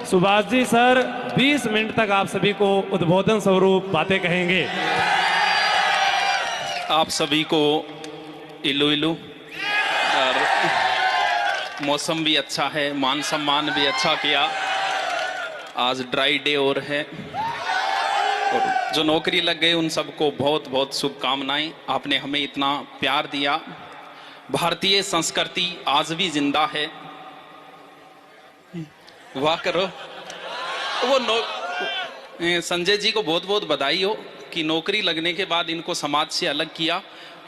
Subhash ji sir 20 minute तक आप सभी को उद्बोधन स्वरूप बातें कहेंगे। आप सभी को इलू इलू, और मौसम भी अच्छा है, मान सम्मान भी अच्छा किया। आज ड्राई डे और है, और जो नौकरी लग गए उन सबको बहुत बहुत शुभकामनाएं। आपने हमें इतना प्यार दिया। भारतीय संस्कृति आज भी जिंदा है। वाह करो। वो संजय जी को बहुत बहुत बधाई हो कि नौकरी लगने के बाद इनको समाज से अलग किया,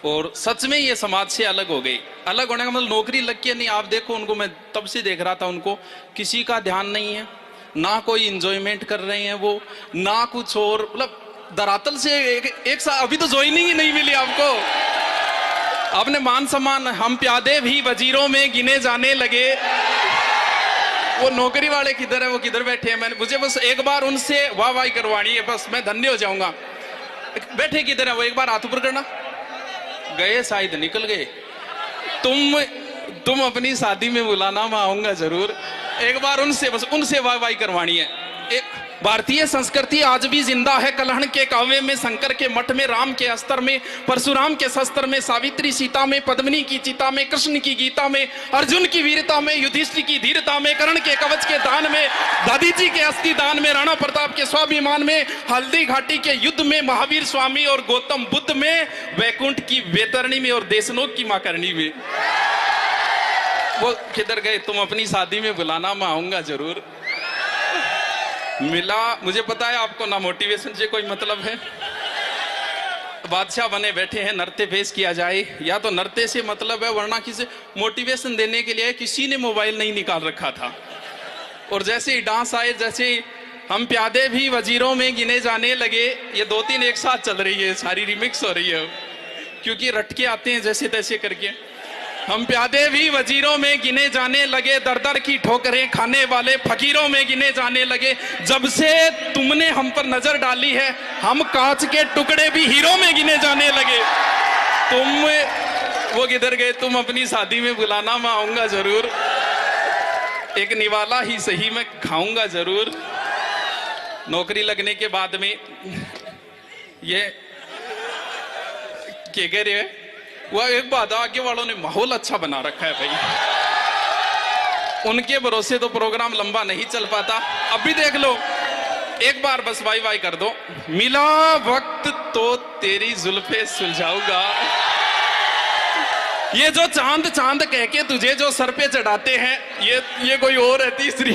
और सच में ये समाज से अलग हो गए। अलग होने का मतलब नौकरी लग के नहीं। आप देखो उनको, मैं तब से देख रहा था उनको, किसी का ध्यान नहीं है, ना कोई इंजॉयमेंट कर रहे हैं वो, ना कुछ और। मतलब धरातल से एक साथ अभी तो ज्वाइनिंग ही नहीं मिली आपको। आपने मान सम्मान, हम प्यादे भी वजीरों में गिने जाने लगे। वो नौकरी वाले किधर है, वो किधर बैठे हैं? मुझे बस एक बार उनसे वाह वाही करवानी है, बस मैं धन्य हो जाऊंगा। बैठे किधर है वो, एक बार हाथ ऊपर करना। गए शायद, निकल गए। तुम अपनी शादी में बुलाना, मैं आऊंगा जरूर। एक बार उनसे, बस उनसे वाह वाही करवानी है। भारतीय संस्कृति आज भी जिंदा है। कलहण के काव्य में, शंकर के मठ में, राम के अस्त्र में, परशुराम के शस्त्र में, सावित्री सीता में, पद्मिनी की चिता में, कृष्ण की गीता में, अर्जुन की वीरता में, युधिष्ठिर की धीरता में, कर्ण के कवच के दान में, दधीची के अस्थि दान में, राणा प्रताप के स्वाभिमान में, हल्दी घाटी के युद्ध में, महावीर स्वामी और गौतम बुद्ध में, वैकुंठ की वैतरणी में, और देशनोक की माकरणी में। वो किधर गए? तुम अपनी शादी में बुलाना, मैं आऊंगा जरूर। मिला, मुझे पता है आपको ना मोटिवेशन से कोई मतलब है। बादशाह बने बैठे हैं, नृत्य पेश किया जाए, या तो नृत्य से मतलब है, वरना किसी मोटिवेशन देने के लिए किसी ने मोबाइल नहीं निकाल रखा था। और जैसे ही डांस आए, जैसे ही हम प्यादे भी वजीरों में गिने जाने लगे, ये 2-3 एक साथ चल रही है, सारी रिमिक्स हो रही है, क्योंकि रटके आते हैं जैसे तैसे करके। हम प्यादे भी वजीरों में गिने जाने लगे, दर दर की ठोकरें खाने वाले फकीरों में गिने जाने लगे। जब से तुमने हम पर नजर डाली है, हम कांच के टुकड़े भी हीरो में गिने जाने लगे। वो किधर गए? तुम अपनी शादी में बुलाना, मैं आऊंगा जरूर। एक निवाला ही सही, मैं खाऊंगा जरूर। नौकरी लगने के बाद में ये क्या कह रहे हैं? वह एक बात, आगे वालों ने माहौल अच्छा बना रखा है भाई। उनके भरोसे तो प्रोग्राम लंबा नहीं चल पाता। अभी देख लो, एक बार बस वाई वाई कर दो। मिला वक्त तो तेरी जुल्फे सुलझाऊंगा। ये जो चांद चांद कह के तुझे जो सर पे चढ़ाते हैं, ये कोई और है तीसरी।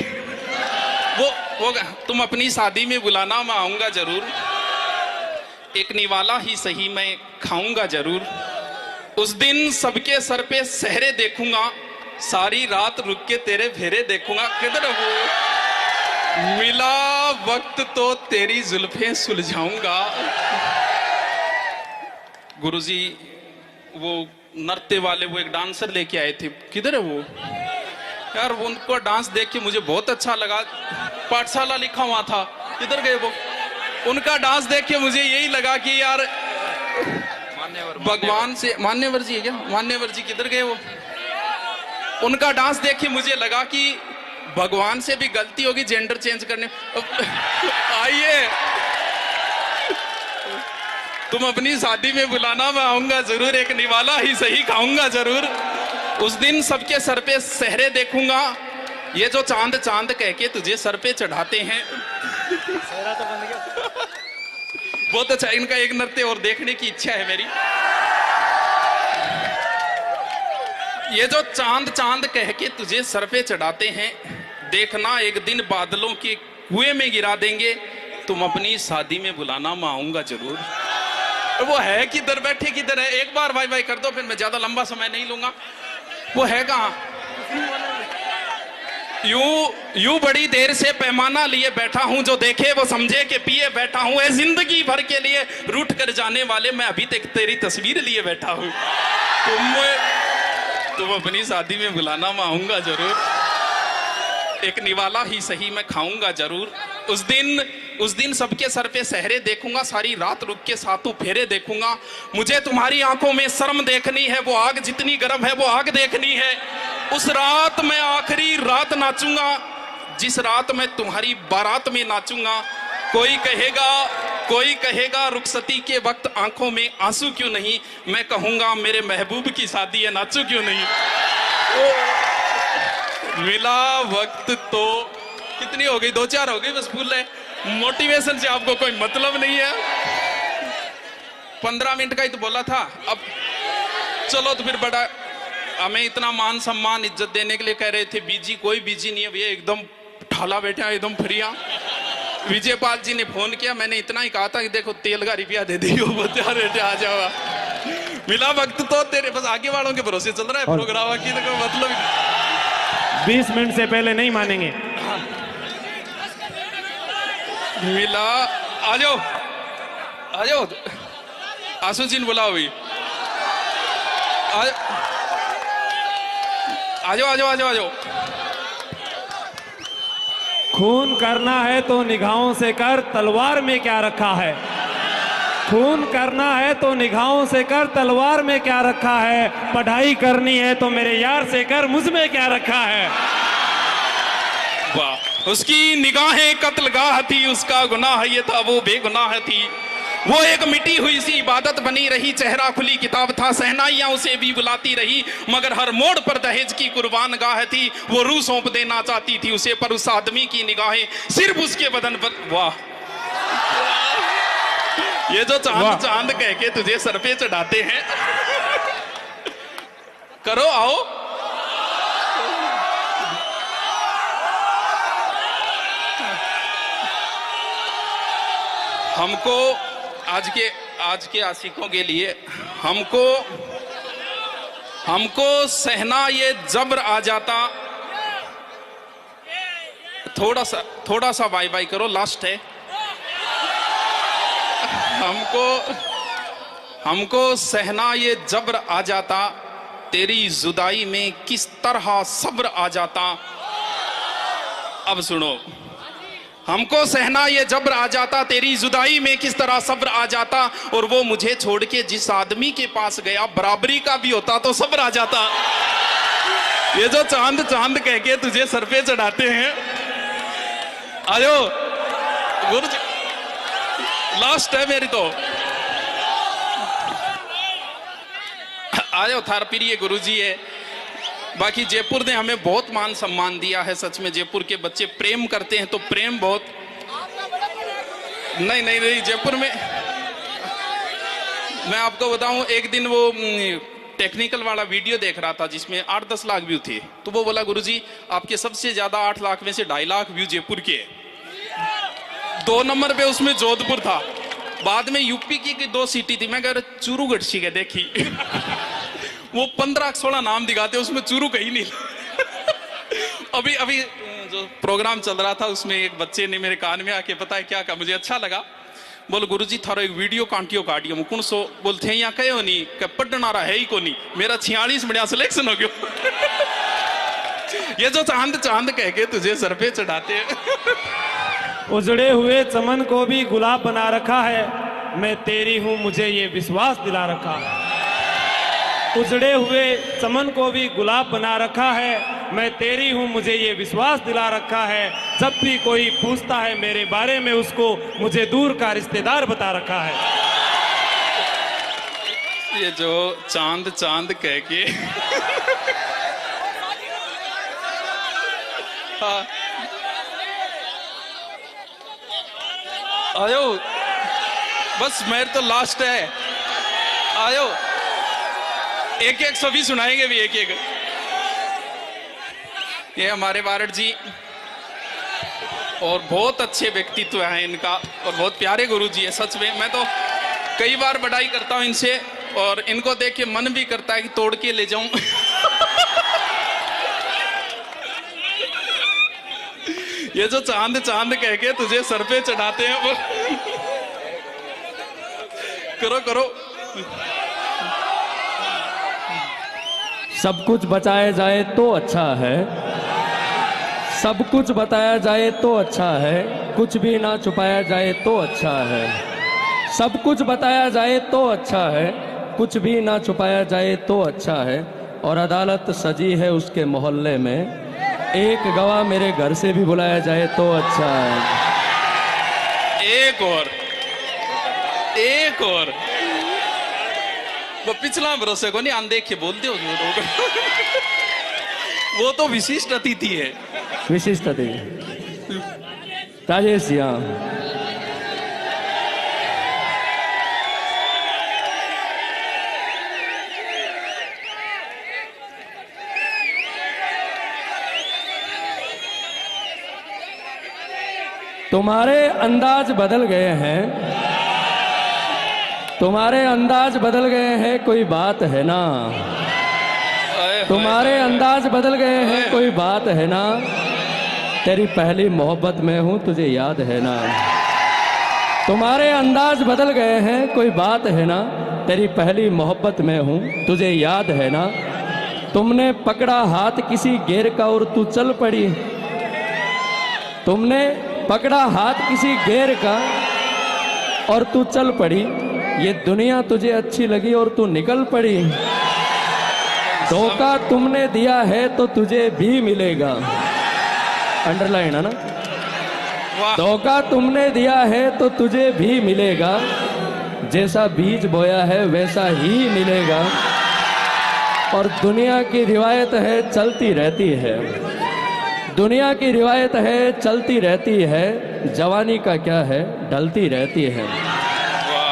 वो तुम अपनी शादी में बुलाना, मैं आऊंगा जरूर। एक निवाला ही सही, मैं खाऊंगा जरूर। उस दिन सबके सर पे सहरे देखूंगा, सारी रात रुक के तेरे फेरे देखूंगा। किधर वो? मिला वक्त तो तेरी जुल्फें सुलझाऊंगा। गुरुजी वो नृत्य वाले, वो एक डांसर लेके आए थे, किधर है वो यार? उनको डांस देख के मुझे बहुत अच्छा लगा। पाठशाला लिखा हुआ था, किधर गए वो? उनका डांस देख के मुझे यही लगा कि यार भगवान से, मान्यवर जी है क्या? मान्यवर जी किधर गए वो? उनका डांस देख के मुझे लगा कि भगवान से भी गलती होगी जेंडर चेंज करने। आइए, तुम अपनी शादी में बुलाना, मैं आऊंगा जरूर। एक निवाला ही सही, खाऊंगा जरूर। उस दिन सबके सर पे सहरे देखूंगा। ये जो चांद चांद कह के तुझे सर पे चढ़ाते हैं। बहुत अच्छा। इनका एक नृत्य और देखने की इच्छा है मेरी। ये जो चांद चांद कह के तुझे सर पे चढ़ाते हैं, देखना एक दिन बादलों के कुएं में गिरा देंगे। तुम अपनी शादी में बुलाना, मैं आऊंगा जरूर। वो है किधर? बैठे किधर है? एक बार वाई वाई कर दो, फिर मैं ज्यादा लंबा समय नहीं लूंगा। वो है कहाँ? यूं बड़ी देर से पैमाना लिए बैठा हूं, जो देखे वो समझे कि पिए बैठा हूं। ऐ जिंदगी भर के लिए रूठ कर जाने वाले, मैं अभी तक तेरी तस्वीर लिए बैठा हूं। तुम अपनी शादी में बुलाना, मैं आऊंगा जरूर। एक निवाला ही सही, मैं खाऊंगा जरूर। उस दिन सबके सर पे सहरे देखूंगा, सारी रात रुक के सातों फेरे देखूंगा। मुझे तुम्हारी आंखों में शर्म देखनी है, वो आग जितनी गर्म है वो आग देखनी है। उस रात मैं आखिरी रात नाचूंगा, जिस रात मैं तुम्हारी बारात में नाचूंगा, कोई कहेगा रुखसती के वक्त आंखों में आंसू क्यों नहीं, मैं कहूंगा मेरे महबूब की शादी है, नाचू क्यों नहीं। मिला वक्त तो कितनी हो गई, 2-4 हो गई बस, फूल है। मोटिवेशन से आपको कोई मतलब नहीं है। 15 मिनट का ही तो बोला था। अब चलो तो फिर बड़ा हमें इतना मान सम्मान इज्जत देने के लिए कह रहे थे, बीजी कोई बीजी नहीं है भैया, एकदम ठाला बैठे हैं, एकदम फ्रिया। विजय पाल जी ने फोन किया, मैंने इतना ही कहा था कि देखो तेल का रुपया दे दियो, बेटे आ जाओ। मिला वक्त तो तेरे बस आगे वालों के भरोसे चल रहा है प्रोग्राम की, तो मतलब 20 मिनट से पहले नहीं मानेंगे। मिला आ जाओ आंसू जी ने बुलाओ भाई, आ जाओ। खून करना है तो निगाहों से कर, तलवार में क्या रखा है। खून करना है तो निगाहों से कर, तलवार में क्या रखा है। पढ़ाई करनी है तो मेरे यार से कर, मुझ में क्या रखा है। वाह, उसकी निगाहें कत्लगाह थी, उसका गुनाह ये था वो बेगुनाह थी। वो एक मिटी हुई सी इबादत बनी रही, चेहरा खुली किताब था, सहनाइयां उसे भी बुलाती रही, मगर हर मोड़ पर दहेज की कुर्बान गाह थी। वो रूह सौंप देना चाहती थी उसे, पर उस आदमी की निगाहें सिर्फ उसके बदन पर। वाह, ये जो चांद कह के तुझे सर पे चढ़ाते हैं, करो आओ। हमको आज के आशिकों के लिए हमको सहना ये जबर आ जाता। थोड़ा सा बाय बाय करो, लास्ट है। हमको सहना ये जबर आ जाता, तेरी जुदाई में किस तरह सब्र आ जाता। अब सुनो, हमको सहना ये जबर आ जाता, तेरी जुदाई में किस तरह सब्र आ जाता। और वो मुझे छोड़ के जिस आदमी के पास गया, बराबरी का भी होता तो सब्र आ जाता। ये जो चांद कह के तुझे सर पे चढ़ाते हैं, आयो गुरु जी, लास्ट है मेरी तो। आयो थार प्रिय गुरु जी है। बाकी जयपुर ने हमें बहुत मान सम्मान दिया है, सच में जयपुर के बच्चे प्रेम करते हैं, तो प्रेम बहुत। नहीं जयपुर में मैं आपको बताऊं, एक दिन वो टेक्निकल वाला वीडियो देख रहा था जिसमें 8-10 लाख व्यू थे, तो वो बोला गुरुजी आपके सबसे ज्यादा 8 लाख में से 2.5 लाख व्यू जयपुर के। 2 नंबर पे उसमें जोधपुर था, बाद में यूपी की 2 सिटी थी। मैं कह रहा चूरू गढ़सी के देखी वो 15-16 नाम दिखाते, उसमें चूरू कहीं नहीं। अभी जो प्रोग्राम चल रहा था उसमें एक बच्चे ने मेरे कान में आके पता है क्या कहा, मुझे अच्छा लगा। बोल गुरुजी थारो एक वीडियो काटियो मुकुण सो बोलते हैं यहाँ कहो नहीं कि पढ़ना रहा है ही को नहीं, मेरा 46 बढ़िया सिलेक्शन हो गया। ये जो चांद कह के तुझे सर पे चढ़ाते हैं। उजड़े हुए चमन को भी गुलाब बना रखा है, मैं तेरी हूं मुझे ये विश्वास दिला रखा है। उजड़े हुए चमन को भी गुलाब बना रखा है, मैं तेरी हूं मुझे ये विश्वास दिला रखा है। जब भी कोई पूछता है मेरे बारे में, उसको मुझे दूर का रिश्तेदार बता रखा है। ये जो चांद कह के हाँ। आयो बस मेरे तो लास्ट है, आयो एक सभी सुनाएंगे भी एक। ये हमारे वारड जी और बहुत अच्छे व्यक्तित्व हैं इनका, और बहुत प्यारे गुरु जी है सच में। मैं तो कई बार बड़ाई करता हूं इनसे, और इनको देख के मन भी करता है कि तोड़ के ले जाऊं। ये जो चांद कह के तुझे सर पे चढ़ाते हैं, वो करो सब कुछ बताया जाए तो अच्छा है, सब कुछ बताया जाए तो अच्छा है, कुछ भी ना छुपाया जाए तो अच्छा है। सब कुछ बताया जाए तो अच्छा है, कुछ भी ना छुपाया जाए तो अच्छा है। और अदालत सजी है उसके मोहल्ले में, एक गवाह मेरे घर से भी बुलाया जाए तो अच्छा है। एक और वो पिछला भरोसे को नहीं अनदेखे बोल दो वो तो विशिष्ट अतिथि है। विशिष्ट अतिथि राजेश जी, हाँ। तुम्हारे अंदाज बदल गए हैं, तुम्हारे अंदाज बदल गए हैं, कोई बात है ना। तुम्हारे अंदाज बदल गए हैं, कोई बात है ना। तेरी पहली मोहब्बत में हूं, तुझे याद है ना। तुम्हारे अंदाज बदल गए हैं, कोई बात है ना। तेरी पहली मोहब्बत में हूं, तुझे याद है ना। तुमने पकड़ा हाथ किसी गैर का और तू चल पड़ी। तुमने पकड़ा हाथ किसी गैर का और तू चल पड़ी। ये दुनिया तुझे अच्छी लगी और तू निकल पड़ी। धोखा तुमने दिया है तो तुझे भी मिलेगा। अंडरलाइन है ना। धोखा तुमने दिया है तो तुझे भी मिलेगा। जैसा बीज बोया है वैसा ही मिलेगा। और दुनिया की रिवायत है चलती रहती है। दुनिया की रिवायत है चलती रहती है। जवानी का क्या है ढलती रहती है।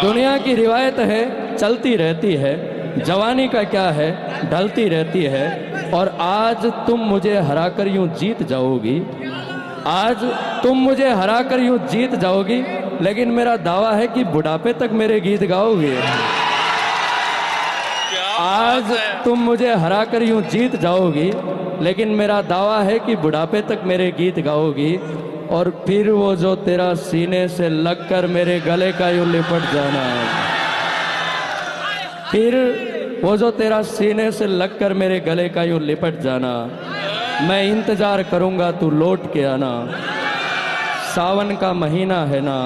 दुनिया की रिवायत है चलती रहती है। जवानी का क्या है ढलती रहती है। और आज तुम मुझे हराकर यूं जीत जाओगी। आज तुम मुझे हराकर यूं जीत जाओगी। लेकिन मेरा दावा है कि बुढ़ापे तक मेरे गीत गाओगे। आज तुम मुझे हराकर यूं जीत जाओगी। लेकिन मेरा दावा है कि बुढ़ापे तक मेरे गीत गाओगी। और फिर वो जो तेरा सीने से लगकर मेरे गले का यूं लिपट जाना। फिर वो जो तेरा सीने से लगकर मेरे गले का यूं लिपट जाना। मैं इंतजार करूंगा तू लौट के आना। सावन का महीना है ना,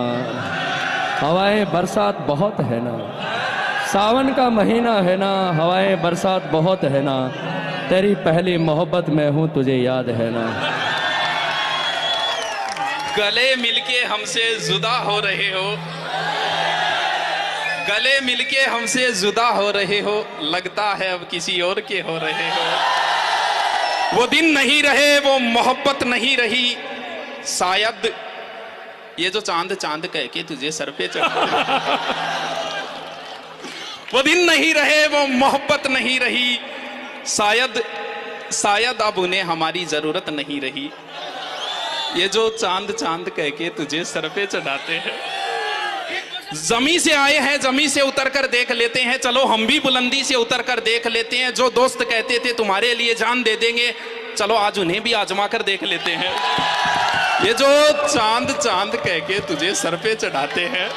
हवाएं बरसात बहुत है ना। सावन का महीना है ना, हवाएं बरसात बहुत है ना। तेरी पहली मोहब्बत में हूं, तुझे याद है ना। गले मिलके हमसे जुदा हो रहे हो। गले मिलके हमसे जुदा हो रहे हो। लगता है अब किसी और के हो रहे हो। वो दिन नहीं रहे, वो मोहब्बत नहीं रही। शायद ये जो चांद चांद कह के तुझे सर पे चढ़ा। वो दिन नहीं रहे, वो मोहब्बत नहीं रही। शायद अब उन्हें हमारी जरूरत नहीं रही। ये जो चांद चांद कह के तुझे सर पे चढ़ाते हैं। जमी से आए हैं, जमी से उतर कर देख लेते हैं। चलो हम भी बुलंदी से उतर कर देख लेते हैं। जो दोस्त कहते थे तुम्हारे लिए जान दे देंगे, चलो आज उन्हें भी आजमा कर देख लेते हैं। ये जो चांद चांद कह के तुझे सर पे चढ़ाते हैं,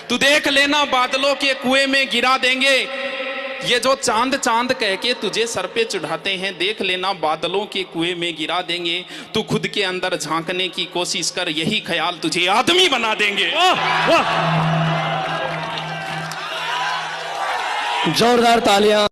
तू देख लेना बादलों के कुएं में गिरा देंगे। ये जो चांद चांद कह के तुझे सर पे चढ़ाते हैं, देख लेना बादलों के कुएं में गिरा देंगे। तू खुद के अंदर झांकने की कोशिश कर, यही ख्याल तुझे आदमी बना देंगे। जोरदार तालियां।